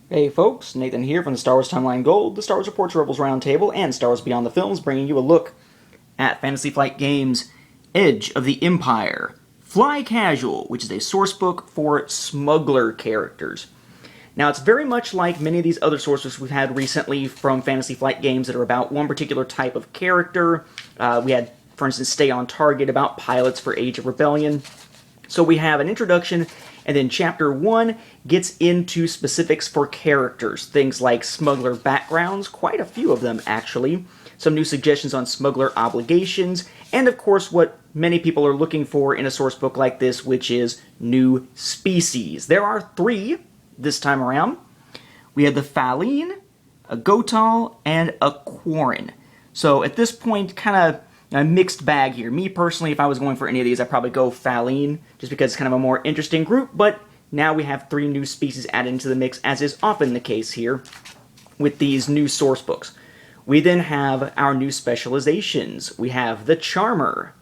Hey folks, Nathan here from the Star Wars Timeline Gold, the Star Wars Reports Rebels Roundtable, and Star Wars Beyond the Films, bringing you a look at Fantasy Flight Games' Edge of the Empire, Fly Casual, which is a sourcebook for smuggler characters. Now, it's very much like many of these other sourcebooks we've had recently from Fantasy Flight Games that are about one particular type of character. We had, for instance, Stay on Target about pilots for Age of Rebellion. So we have an introduction, and then Chapter 1 gets into specifics for characters. Things like smuggler backgrounds, quite a few of them actually, some new suggestions on smuggler obligations, and of course what many people are looking for in a source book like this, which is new species. There are 3 this time around. We have the Faline, a Gotal, and a Quarren. So at this point, kind of a mixed bag here. Me personally, if I was going for any of these, I'd probably go Faline, just because it's kind of a more interesting group, but now we have 3 new species added into the mix, as is often the case here with these new source books. We then have our new specializations. We have the Charmer,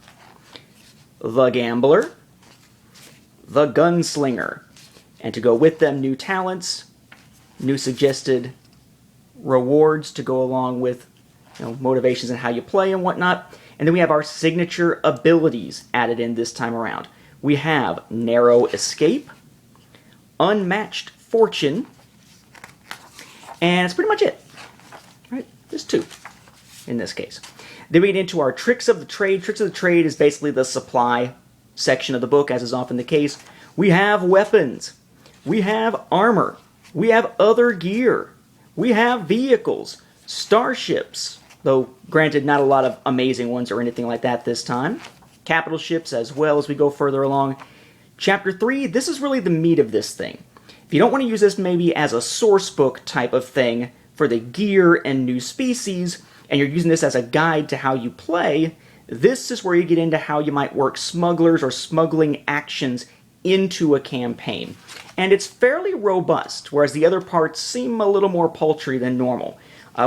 the Gambler, the Gunslinger, and to go with them, new talents, new suggested rewards to go along with motivations and how you play and whatnot. And then we have our signature abilities added in this time around. We have Narrow Escape, Unmatched Fortune, and that's pretty much it. Right? There's 2 in this case. Then we get into our Tricks of the Trade. Tricks of the Trade is basically the supply section of the book, as is often the case. We have weapons. We have armor. We have other gear. We have vehicles, starships, though granted not a lot of amazing ones or anything like that this time. Capital ships as well as we go further along. Chapter 3, this is really the meat of this thing. If you don't want to use this maybe as a source book type of thing for the gear and new species, and you're using this as a guide to how you play, this is where you get into how you might work smugglers or smuggling actions into a campaign. And it's fairly robust, whereas the other parts seem a little more paltry than normal.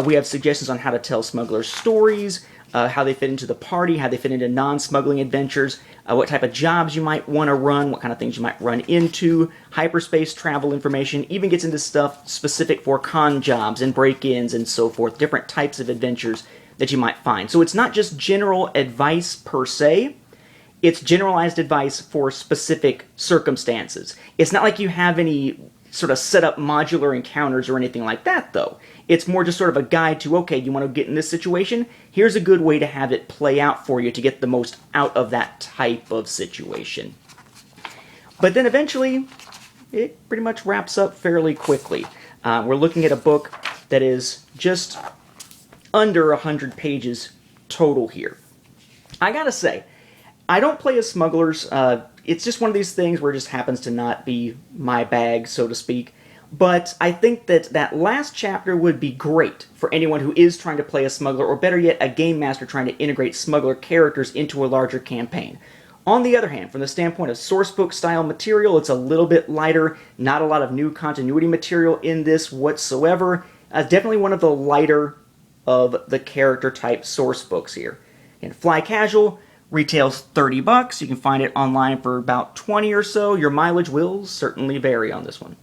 We have suggestions on how to tell smugglers' stories, how they fit into the party, how they fit into non-smuggling adventures, what type of jobs you might want to run, what kind of things you might run into, hyperspace travel information, even gets into stuff specific for con jobs and break-ins and so forth, different types of adventures that you might find. So it's not just general advice per se, it's generalized advice for specific circumstances. It's not like you have any sort of set up modular encounters or anything like that, though. It's more just sort of a guide to, okay, you want to get in this situation? Here's a good way to have it play out for you to get the most out of that type of situation. But then eventually, it pretty much wraps up fairly quickly. We're looking at a book that is just under 100 pages total here. I gotta say, I don't play as smugglers. It's just one of these things where it just happens to not be my bag, so to speak. But I think that that last chapter would be great for anyone who is trying to play a smuggler, or better yet, a game master trying to integrate smuggler characters into a larger campaign. On the other hand, from the standpoint of sourcebook style material, it's a little bit lighter, not a lot of new continuity material in this whatsoever. Definitely one of the lighter of the character type sourcebooks here. And Fly Casual retails $30. You can find it online for about 20 or so. Your mileage will certainly vary on this one.